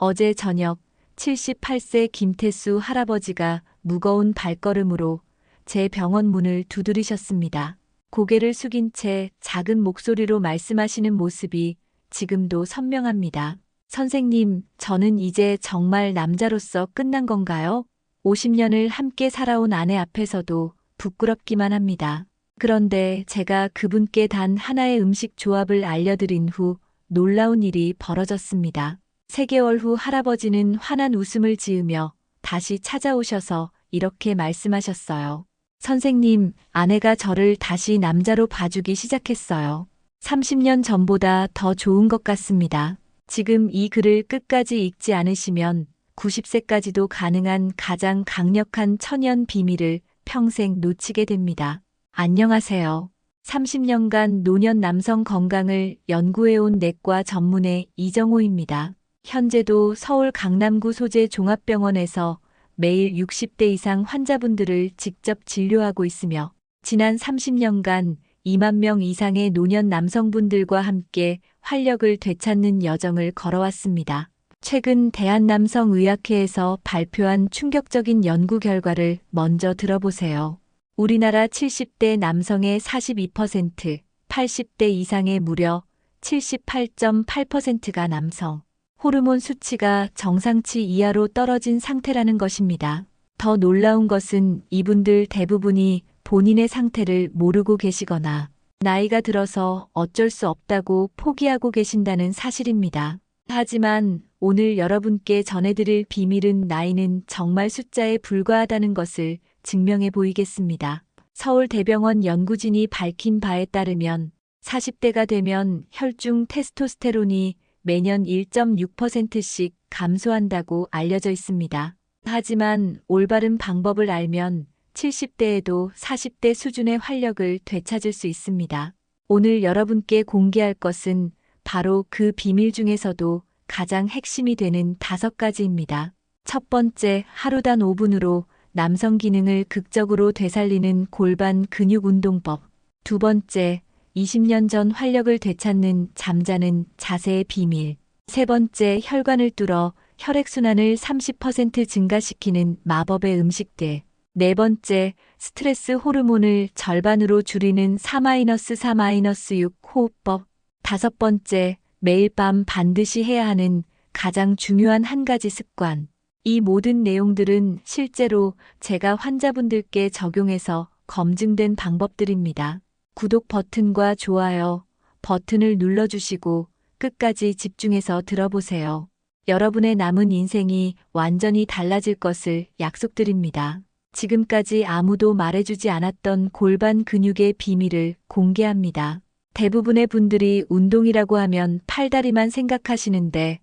어제 저녁 78세 김태수 할아버지가 무거운 발걸음으로 제 병원 문을 두드리셨습니다. 고개를 숙인 채 작은 목소리로 말씀하시는 모습이 지금도 선명합니다. 선생님, 저는 이제 정말 남자로서 끝난 건가요? 50년을 함께 살아온 아내 앞에서도 부끄럽기만 합니다. 그런데 제가 그분께 단 하나의 음식 조합을 알려드린 후 놀라운 일이 벌어졌습니다. 3개월 후 할아버지는 환한 웃음을 지으며 다시 찾아오셔서 이렇게 말씀하셨어요. 선생님, 아내가 저를 다시 남자로 봐주기 시작했어요. 30년 전보다 더 좋은 것 같습니다. 지금 이 글을 끝까지 읽지 않으시면 90세까지도 가능한 가장 강력한 천연 비밀을 평생 놓치게 됩니다. 안녕하세요. 30년간 노년 남성 건강을 연구해온 내과 전문의 이정호입니다. 현재도 서울 강남구 소재 종합병원에서 매일 60대 이상 환자분들을 직접 진료하고 있으며 지난 30년간 2만 명 이상의 노년 남성분들과 함께 활력을 되찾는 여정을 걸어왔습니다. 최근 대한남성의학회에서 발표한 충격적인 연구 결과를 먼저 들어보세요. 우리나라 70대 남성의 42%, 80대 이상의 무려 78.8%가 남성. 호르몬 수치가 정상치 이하로 떨어진 상태라는 것입니다. 더 놀라운 것은 이분들 대부분이 본인의 상태를 모르고 계시거나 나이가 들어서 어쩔 수 없다고 포기하고 계신다는 사실입니다. 하지만 오늘 여러분께 전해드릴 비밀은 나이는 정말 숫자에 불과하다는 것을 증명해 보이겠습니다. 서울대병원 연구진이 밝힌 바에 따르면 40대가 되면 혈중 테스토스테론이 매년 1.6%씩 감소한다고 알려져 있습니다. 하지만 올바른 방법을 알면 70대에도 40대 수준의 활력을 되찾을 수 있습니다. 오늘 여러분께 공개할 것은 바로 그 비밀 중에서도 가장 핵심이 되는 5가지입니다. 첫 번째, 하루 단 5분으로 남성 기능을 극적으로 되살리는 골반 근육 운동법. 두 번째, 20년 전 활력을 되찾는 잠자는 자세의 비밀. 세 번째, 혈관을 뚫어 혈액순환을 30% 증가시키는 마법의 음식들. 네 번째, 스트레스 호르몬을 절반으로 줄이는 4-4-6 호흡법. 다섯 번째, 매일 밤 반드시 해야 하는 가장 중요한 한 가지 습관. 이 모든 내용들은 실제로 제가 환자분들께 적용해서 검증된 방법들입니다. 구독 버튼과 좋아요 버튼을 눌러주시고 끝까지 집중해서 들어보세요. 여러분의 남은 인생이 완전히 달라질 것을 약속드립니다. 지금까지 아무도 말해주지 않았던 골반 근육의 비밀을 공개합니다. 대부분의 분들이 운동이라고 하면 팔다리만 생각하시는데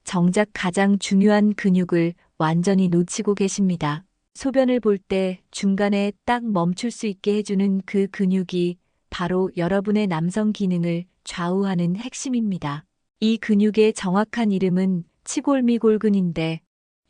정작 가장 중요한 근육을 완전히 놓치고 계십니다. 소변을 볼 때 중간에 딱 멈출 수 있게 해주는 그 근육이 바로 여러분의 남성 기능을 좌우하는 핵심입니다. 이 근육의 정확한 이름은 치골미골근인데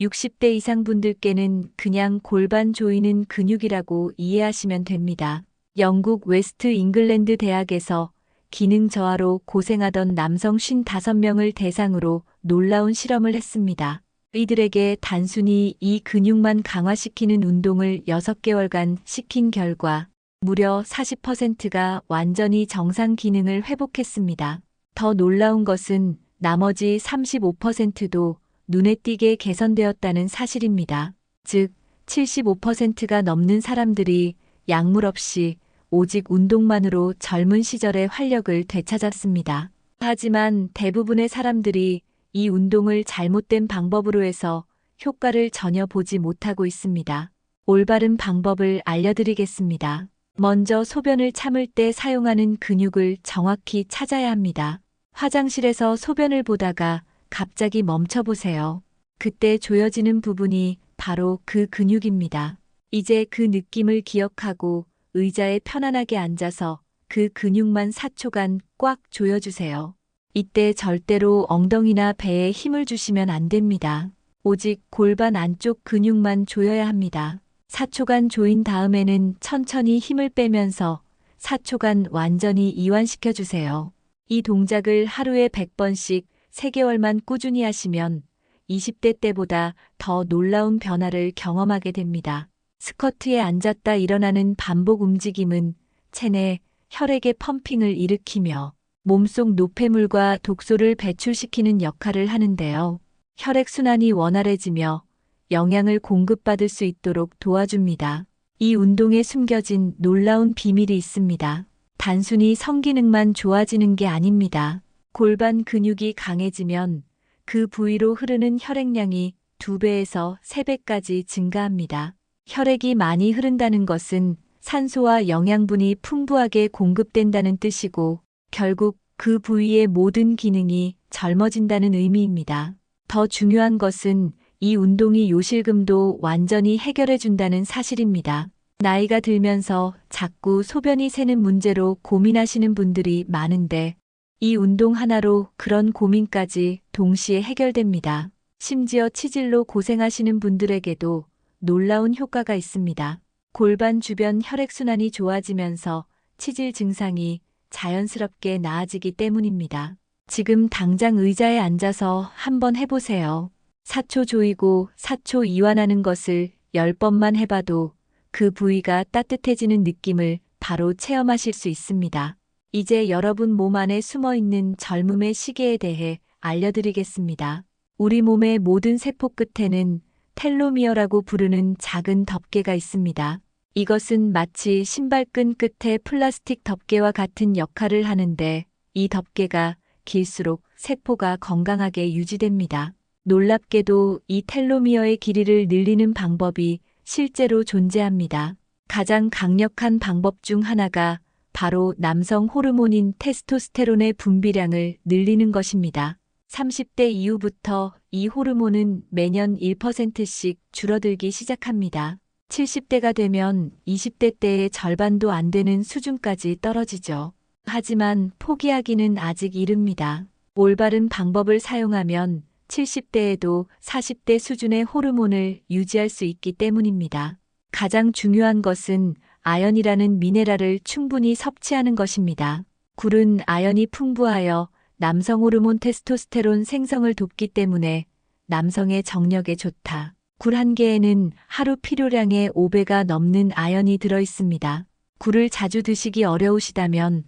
60대 이상 분들께는 그냥 골반 조이는 근육이라고 이해하시면 됩니다. 영국 웨스트 잉글랜드 대학에서 기능 저하로 고생하던 남성 55명을 대상으로 놀라운 실험을 했습니다. 이들에게 단순히 이 근육만 강화시키는 운동을 6개월간 시킨 결과 무려 40%가 완전히 정상 기능을 회복했습니다. 더 놀라운 것은 나머지 35%도 눈에 띄게 개선되었다는 사실입니다. 즉, 75%가 넘는 사람들이 약물 없이 오직 운동만으로 젊은 시절의 활력을 되찾았습니다. 하지만 대부분의 사람들이 이 운동을 잘못된 방법으로 해서 효과를 전혀 보지 못하고 있습니다. 올바른 방법을 알려드리겠습니다. 먼저 소변을 참을 때 사용하는 근육을 정확히 찾아야 합니다. 화장실에서 소변을 보다가 갑자기 멈춰보세요. 그때 조여지는 부분이 바로 그 근육입니다. 이제 그 느낌을 기억하고 의자에 편안하게 앉아서 그 근육만 4초간 꽉 조여주세요. 이때 절대로 엉덩이나 배에 힘을 주시면 안 됩니다. 오직 골반 안쪽 근육만 조여야 합니다. 4초간 조인 다음에는 천천히 힘을 빼면서 4초간 완전히 이완시켜 주세요. 이 동작을 하루에 100번씩 3개월만 꾸준히 하시면 20대 때보다 더 놀라운 변화를 경험하게 됩니다. 스쿼트에 앉았다 일어나는 반복 움직임은 체내 혈액의 펌핑을 일으키며 몸속 노폐물과 독소를 배출시키는 역할을 하는데요. 혈액순환이 원활해지며 영양을 공급받을 수 있도록 도와줍니다. 이 운동에 숨겨진 놀라운 비밀이 있습니다. 단순히 성기능만 좋아지는 게 아닙니다. 골반 근육이 강해지면 그 부위로 흐르는 혈액량이 2배에서 3배까지 증가합니다. 혈액이 많이 흐른다는 것은 산소와 영양분이 풍부하게 공급된다는 뜻이고 결국 그 부위의 모든 기능이 젊어진다는 의미입니다. 더 중요한 것은 이 운동이 요실금도 완전히 해결해준다는 사실입니다. 나이가 들면서 자꾸 소변이 새는 문제로 고민하시는 분들이 많은데 이 운동 하나로 그런 고민까지 동시에 해결됩니다. 심지어 치질로 고생하시는 분들에게도 놀라운 효과가 있습니다. 골반 주변 혈액순환이 좋아지면서 치질 증상이 자연스럽게 나아지기 때문입니다. 지금 당장 의자에 앉아서 한번 해보세요. 4초 조이고 4초 이완하는 것을 10번만 해봐도 그 부위가 따뜻해지는 느낌을 바로 체험하실 수 있습니다. 이제 여러분 몸 안에 숨어있는 젊음의 시계에 대해 알려드리겠습니다. 우리 몸의 모든 세포 끝에는 텔로미어라고 부르는 작은 덮개가 있습니다. 이것은 마치 신발끈 끝에 플라스틱 덮개와 같은 역할을 하는데 이 덮개가 길수록 세포가 건강하게 유지됩니다. 놀랍게도 이 텔로미어의 길이를 늘리는 방법이 실제로 존재합니다. 가장 강력한 방법 중 하나가 바로 남성 호르몬인 테스토스테론의 분비량을 늘리는 것입니다. 30대 이후부터 이 호르몬은 매년 1%씩 줄어들기 시작합니다. 70대가 되면 20대 때의 절반도 안 되는 수준까지 떨어지죠. 하지만 포기하기는 아직 이릅니다. 올바른 방법을 사용하면 70대에도 40대 수준의 호르몬을 유지할 수 있기 때문입니다. 가장 중요한 것은 아연이라는 미네랄을 충분히 섭취하는 것입니다. 굴은 아연이 풍부하여 남성 호르몬 테스토스테론 생성을 돕기 때문에 남성의 정력에 좋다. 굴 한 개에는 하루 필요량의 5배가 넘는 아연이 들어 있습니다. 굴을 자주 드시기 어려우시다면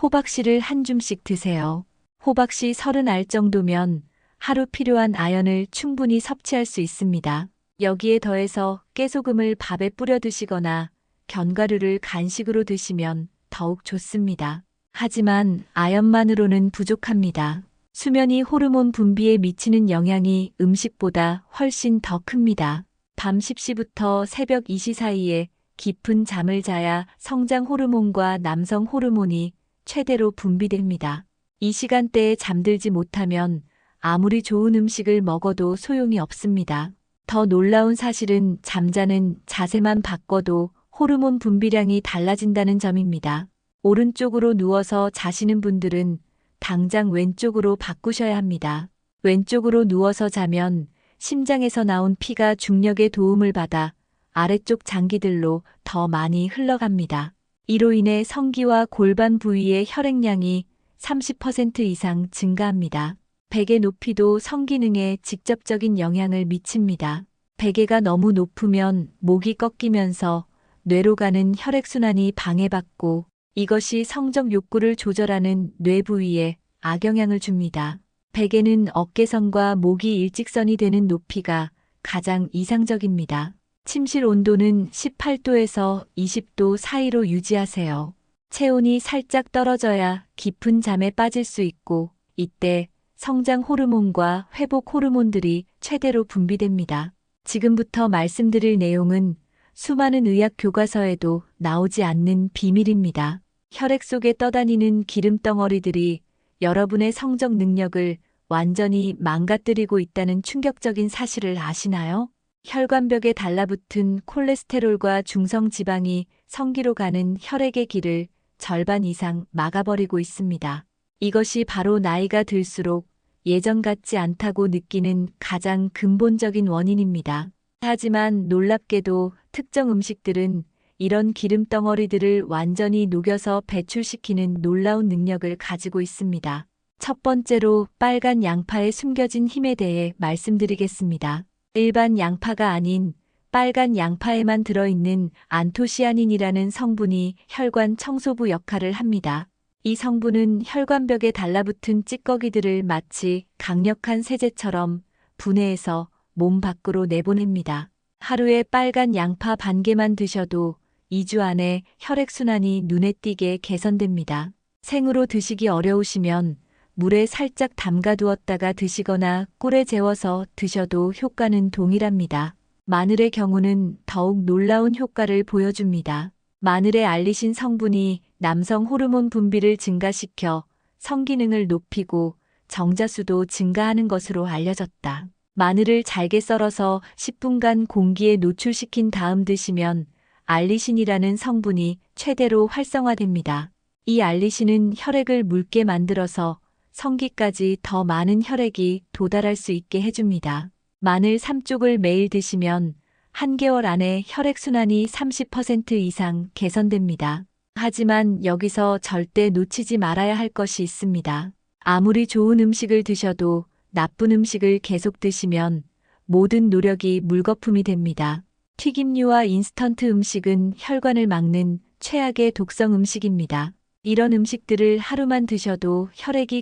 호박씨를 한 줌씩 드세요. 호박씨 30알 정도면 하루 필요한 아연을 충분히 섭취할 수 있습니다. 여기에 더해서 깨소금을 밥에 뿌려 드시거나 견과류를 간식으로 드시면 더욱 좋습니다. 하지만 아연만으로는 부족합니다. 수면이 호르몬 분비에 미치는 영향이 음식보다 훨씬 더 큽니다. 밤 10시부터 새벽 2시 사이에 깊은 잠을 자야 성장 호르몬과 남성 호르몬이 최대로 분비됩니다. 이 시간대에 잠들지 못하면 아무리 좋은 음식을 먹어도 소용이 없습니다. 더 놀라운 사실은 잠자는 자세만 바꿔도 호르몬 분비량이 달라진다는 점입니다. 오른쪽으로 누워서 자시는 분들은 당장 왼쪽으로 바꾸셔야 합니다. 왼쪽으로 누워서 자면 심장에서 나온 피가 중력의 도움을 받아 아래쪽 장기들로 더 많이 흘러갑니다. 이로 인해 성기와 골반 부위의 혈액량이 30% 이상 증가합니다. 베개 높이도 성기능에 직접적인 영향을 미칩니다. 베개가 너무 높으면 목이 꺾이면서 뇌로 가는 혈액순환이 방해받고 이것이 성적 욕구를 조절하는 뇌 부위에 악영향을 줍니다. 베개는 어깨선과 목이 일직선이 되는 높이가 가장 이상적입니다. 침실 온도는 18도에서 20도 사이로 유지하세요. 체온이 살짝 떨어져야 깊은 잠에 빠질 수 있고 이때 성장 호르몬과 회복 호르몬들이 최대로 분비됩니다. 지금부터 말씀드릴 내용은 수많은 의학 교과서에도 나오지 않는 비밀입니다. 혈액 속에 떠다니는 기름 덩어리들이 여러분의 성적 능력을 완전히 망가뜨리고 있다는 충격적인 사실을 아시나요? 혈관벽에 달라붙은 콜레스테롤과 중성 지방이 성기로 가는 혈액의 길을 절반 이상 막아버리고 있습니다. 이것이 바로 나이가 들수록 예전 같지 않다고 느끼는 가장 근본적인 원인입니다. 하지만 놀랍게도 특정 음식들은 이런 기름 덩어리들을 완전히 녹여서 배출시키는 놀라운 능력을 가지고 있습니다. 첫 번째로 빨간 양파의 숨겨진 힘에 대해 말씀드리겠습니다. 일반 양파가 아닌 빨간 양파에만 들어있는 안토시아닌이라는 성분이 혈관 청소부 역할을 합니다. 이 성분은 혈관벽에 달라붙은 찌꺼기들을 마치 강력한 세제처럼 분해해서 몸 밖으로 내보냅니다. 하루에 빨간 양파 반 개만 드셔도 2주 안에 혈액순환이 눈에 띄게 개선됩니다. 생으로 드시기 어려우시면 물에 살짝 담가두었다가 드시거나 꿀에 재워서 드셔도 효과는 동일합니다. 마늘의 경우는 더욱 놀라운 효과를 보여줍니다. 마늘의 알리신 성분이 남성 호르몬 분비를 증가시켜 성기능을 높이고 정자수도 증가하는 것으로 알려졌다. 마늘을 잘게 썰어서 10분간 공기에 노출시킨 다음 드시면 알리신이라는 성분이 최대로 활성화됩니다. 이 알리신은 혈액을 묽게 만들어서 성기까지 더 많은 혈액이 도달할 수 있게 해줍니다. 마늘 3쪽을 매일 드시면 한개월 안에 혈액순환이 30% 이상 개선됩니다. 하지만 여기서 절대 놓치지 말아야 할 것이 있습니다. 아무리 좋은 음식을 드셔도 나쁜 음식을 계속 드시면 모든 노력이 물거품이 됩니다. 튀김류와 인스턴트 음식은 혈관을 막는 최악의 독성 음식입니다. 이런 음식들을 하루만 드셔도 혈액이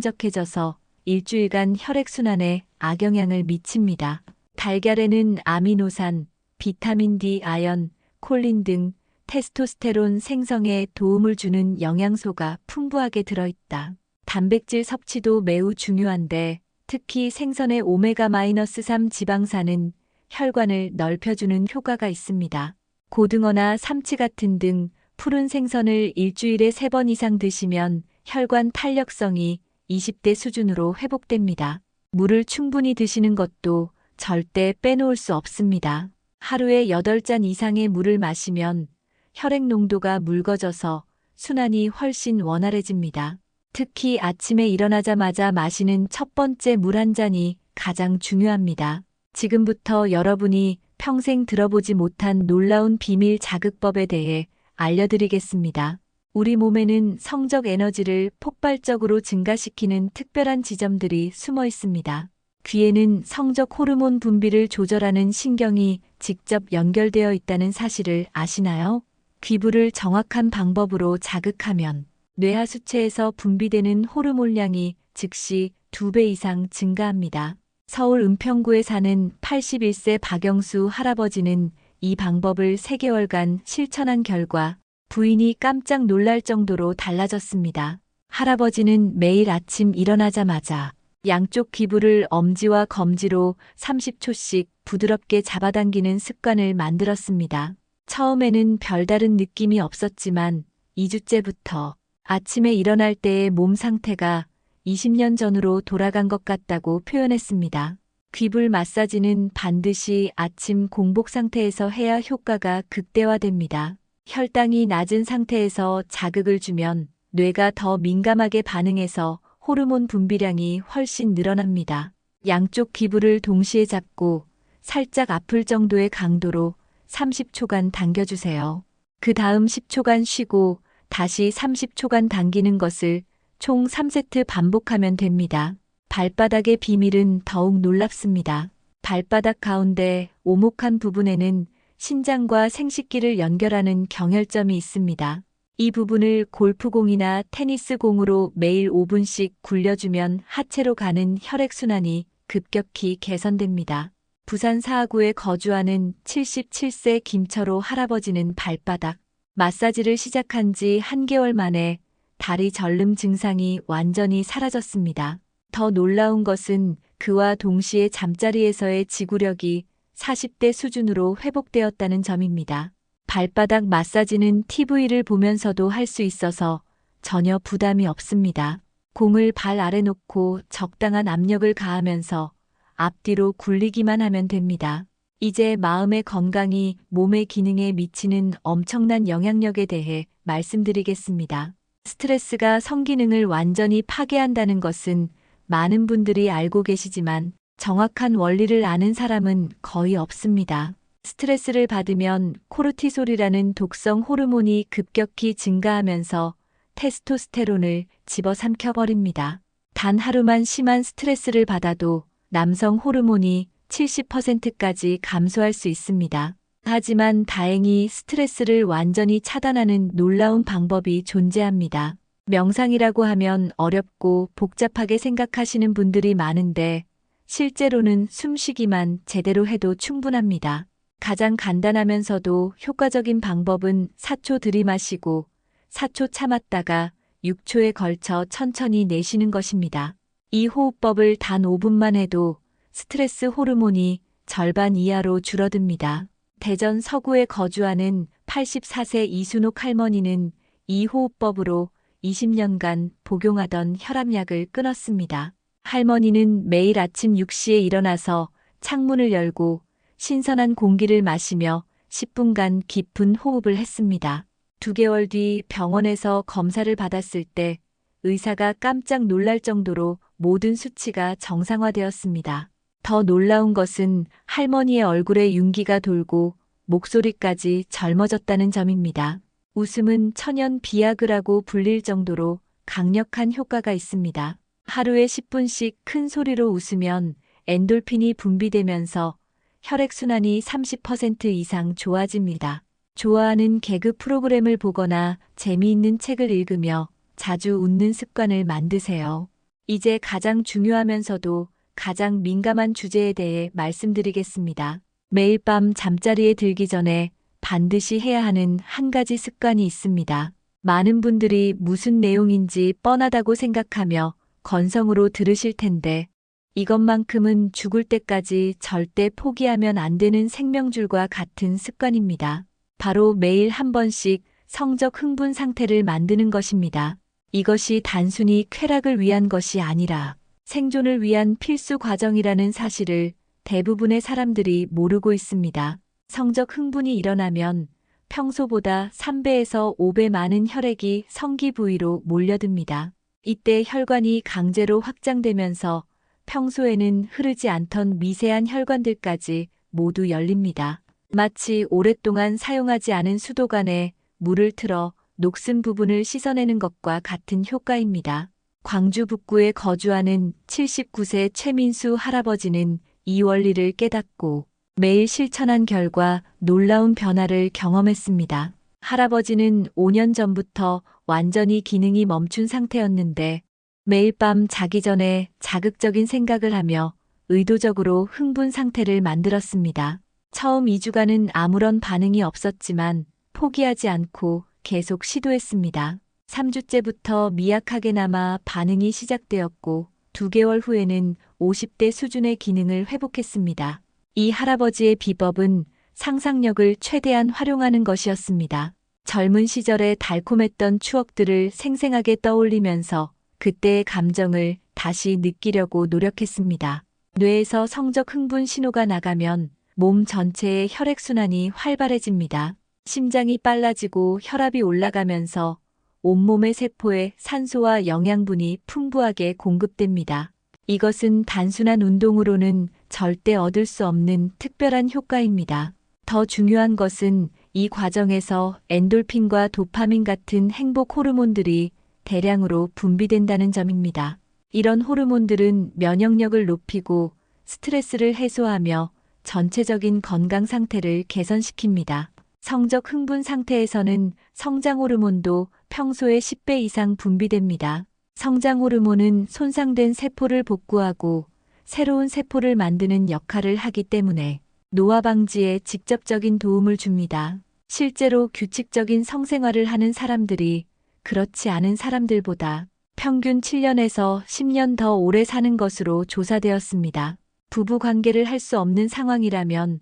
끈적끈적해져서 일주일간 혈액순환에 악영향을 미칩니다. 달걀에는 아미노산, 비타민 D, 아연, 콜린 등 테스토스테론 생성에 도움을 주는 영양소가 풍부하게 들어있다. 단백질 섭취도 매우 중요한데 특히 생선의 오메가-3 지방산은 혈관을 넓혀주는 효과가 있습니다. 고등어나 삼치 같은 등 푸른 생선을 일주일에 3번 이상 드시면 혈관 탄력성이 20대 수준으로 회복됩니다. 물을 충분히 드시는 것도 절대 빼놓을 수 없습니다. 하루에 8잔 이상의 물을 마시면 혈액 농도가 묽어져서 순환이 훨씬 원활해집니다. 특히 아침에 일어나자마자 마시는 첫 번째 물 한 잔이 가장 중요합니다. 지금부터 여러분이 평생 들어보지 못한 놀라운 비밀 자극법에 대해 알려드리겠습니다. 우리 몸에는 성적 에너지를 폭발적으로 증가시키는 특별한 지점들이 숨어 있습니다. 귀에는 성적 호르몬 분비를 조절하는 신경이 직접 연결되어 있다는 사실을 아시나요? 귀부를 정확한 방법으로 자극하면 뇌하수체에서 분비되는 호르몬량이 즉시 2배 이상 증가합니다. 서울 은평구에 사는 81세 박영수 할아버지는 이 방법을 3개월간 실천한 결과 부인이 깜짝 놀랄 정도로 달라졌습니다. 할아버지는 매일 아침 일어나자마자 양쪽 귀부를 엄지와 검지로 30초씩 부드럽게 잡아당기는 습관을 만들었습니다. 처음에는 별다른 느낌이 없었지만 2주째부터 아침에 일어날 때의 몸 상태가 20년 전으로 돌아간 것 같다고 표현했습니다. 귀불 마사지는 반드시 아침 공복 상태에서 해야 효과가 극대화됩니다. 혈당이 낮은 상태에서 자극을 주면 뇌가 더 민감하게 반응해서 호르몬 분비량이 훨씬 늘어납니다. 양쪽 귀부를 동시에 잡고 살짝 아플 정도의 강도로 30초간 당겨주세요. 그 다음 10초간 쉬고 다시 30초간 당기는 것을 총 3세트 반복하면 됩니다. 발바닥의 비밀은 더욱 놀랍습니다. 발바닥 가운데 오목한 부분에는 신장과 생식기를 연결하는 경혈점이 있습니다. 이 부분을 골프공이나 테니스공으로 매일 5분씩 굴려주면 하체로 가는 혈액순환이 급격히 개선됩니다. 부산 사하구에 거주하는 77세 김철호 할아버지는 발바닥 마사지를 시작한 지 1개월 만에 다리 절름 증상이 완전히 사라졌습니다. 더 놀라운 것은 그와 동시에 잠자리에서의 지구력이 40대 수준으로 회복되었다는 점입니다. 발바닥 마사지는 TV를 보면서도 할 수 있어서 전혀 부담이 없습니다. 공을 발 아래 놓고 적당한 압력을 가하면서 앞뒤로 굴리기만 하면 됩니다. 이제 마음의 건강이 몸의 기능에 미치는 엄청난 영향력에 대해 말씀드리겠습니다. 스트레스가 성기능을 완전히 파괴한다는 것은 많은 분들이 알고 계시지만 정확한 원리를 아는 사람은 거의 없습니다. 스트레스를 받으면 코르티솔이라는 독성 호르몬이 급격히 증가하면서 테스토스테론을 집어삼켜버립니다. 단 하루만 심한 스트레스를 받아도 남성 호르몬이 70%까지 감소할 수 있습니다. 하지만 다행히 스트레스를 완전히 차단하는 놀라운 방법이 존재합니다. 명상이라고 하면 어렵고 복잡하게 생각하시는 분들이 많은데 실제로는 숨쉬기만 제대로 해도 충분합니다. 가장 간단하면서도 효과적인 방법은 4초 들이마시고 4초 참았다가 6초에 걸쳐 천천히 내쉬는 것입니다. 이 호흡법을 단 5분만 해도 스트레스 호르몬이 절반 이하로 줄어듭니다. 대전 서구에 거주하는 84세 이순옥 할머니는 이 호흡법으로 20년간 복용하던 혈압약을 끊었습니다. 할머니는 매일 아침 6시에 일어나서 창문을 열고 신선한 공기를 마시며 10분간 깊은 호흡을 했습니다. 2개월 뒤 병원에서 검사를 받았을 때 의사가 깜짝 놀랄 정도로 모든 수치가 정상화되었습니다. 더 놀라운 것은 할머니의 얼굴에 윤기가 돌고 목소리까지 젊어졌다는 점입니다. 웃음은 천연 비아그라고 불릴 정도로 강력한 효과가 있습니다. 하루에 10분씩 큰 소리로 웃으면 엔돌핀이 분비되면서 혈액순환이 30% 이상 좋아집니다. 좋아하는 개그 프로그램을 보거나 재미있는 책을 읽으며 자주 웃는 습관을 만드세요. 이제 가장 중요하면서도 가장 민감한 주제에 대해 말씀드리겠습니다. 매일 밤 잠자리에 들기 전에 반드시 해야 하는 한 가지 습관이 있습니다. 많은 분들이 무슨 내용인지 뻔하다고 생각하며 건성으로 들으실 텐데 이것만큼은 죽을 때까지 절대 포기하면 안 되는 생명줄과 같은 습관입니다. 바로 매일 한 번씩 성적 흥분 상태를 만드는 것입니다. 이것이 단순히 쾌락을 위한 것이 아니라 생존을 위한 필수 과정이라는 사실을 대부분의 사람들이 모르고 있습니다. 성적 흥분이 일어나면 평소보다 3배에서 5배 많은 혈액이 성기 부위로 몰려듭니다. 이때 혈관이 강제로 확장되면서 평소에는 흐르지 않던 미세한 혈관들까지 모두 열립니다. 마치 오랫동안 사용하지 않은 수도관에 물을 틀어 녹슨 부분을 씻어내는 것과 같은 효과입니다. 광주 북구에 거주하는 79세 최민수 할아버지는 이 원리를 깨닫고 매일 실천한 결과 놀라운 변화를 경험했습니다. 할아버지는 5년 전부터 완전히 기능이 멈춘 상태였는데 매일 밤 자기 전에 자극적인 생각을 하며 의도적으로 흥분 상태를 만들었습니다. 처음 2주간은 아무런 반응이 없었지만 포기하지 않고 계속 시도했습니다. 3주째부터 미약하게나마 반응이 시작되었고 2개월 후에는 50대 수준의 기능을 회복했습니다. 이 할아버지의 비법은 상상력을 최대한 활용하는 것이었습니다. 젊은 시절의 달콤했던 추억들을 생생하게 떠올리면서 그때의 감정을 다시 느끼려고 노력했습니다. 뇌에서 성적 흥분 신호가 나가면 몸 전체의 혈액순환이 활발해집니다. 심장이 빨라지고 혈압이 올라가면서 온몸의 세포에 산소와 영양분이 풍부하게 공급됩니다. 이것은 단순한 운동으로는 절대 얻을 수 없는 특별한 효과입니다. 더 중요한 것은 이 과정에서 엔돌핀과 도파민 같은 행복 호르몬들이 대량으로 분비된다는 점입니다. 이런 호르몬들은 면역력을 높이고 스트레스를 해소하며 전체적인 건강 상태를 개선시킵니다. 성적 흥분 상태에서는 성장 호르몬도 평소의 10배 이상 분비됩니다. 성장 호르몬은 손상된 세포를 복구하고 새로운 세포를 만드는 역할을 하기 때문에 노화 방지에 직접적인 도움을 줍니다. 실제로 규칙적인 성생활을 하는 사람들이 그렇지 않은 사람들보다 평균 7년에서 10년 더 오래 사는 것으로 조사되었습니다. 부부 관계를 할 수 없는 상황이라면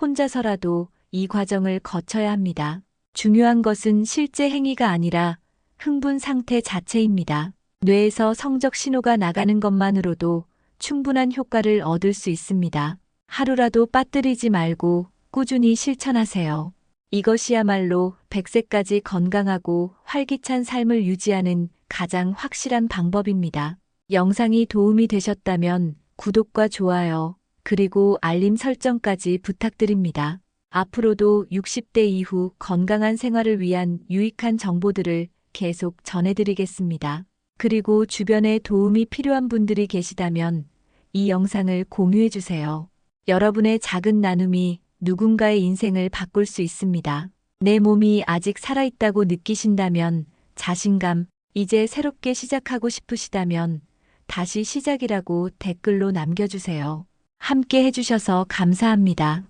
혼자서라도 이 과정을 거쳐야 합니다. 중요한 것은 실제 행위가 아니라 흥분 상태 자체입니다. 뇌에서 성적 신호가 나가는 것만으로도 충분한 효과를 얻을 수 있습니다. 하루라도 빠뜨리지 말고 꾸준히 실천하세요. 이것이야말로 100세까지 건강하고 활기찬 삶을 유지하는 가장 확실한 방법입니다. 영상이 도움이 되셨다면 구독과 좋아요, 그리고 알림 설정까지 부탁드립니다. 앞으로도 60대 이후 건강한 생활을 위한 유익한 정보들을 계속 전해드리겠습니다. 그리고 주변에 도움이 필요한 분들이 계시다면 이 영상을 공유해 주세요. 여러분의 작은 나눔이 누군가의 인생을 바꿀 수 있습니다. 내 몸이 아직 살아있다고 느끼신다면 자신감, 이제 새롭게 시작하고 싶으시다면 다시 시작이라고 댓글로 남겨주세요. 함께 해주셔서 감사합니다.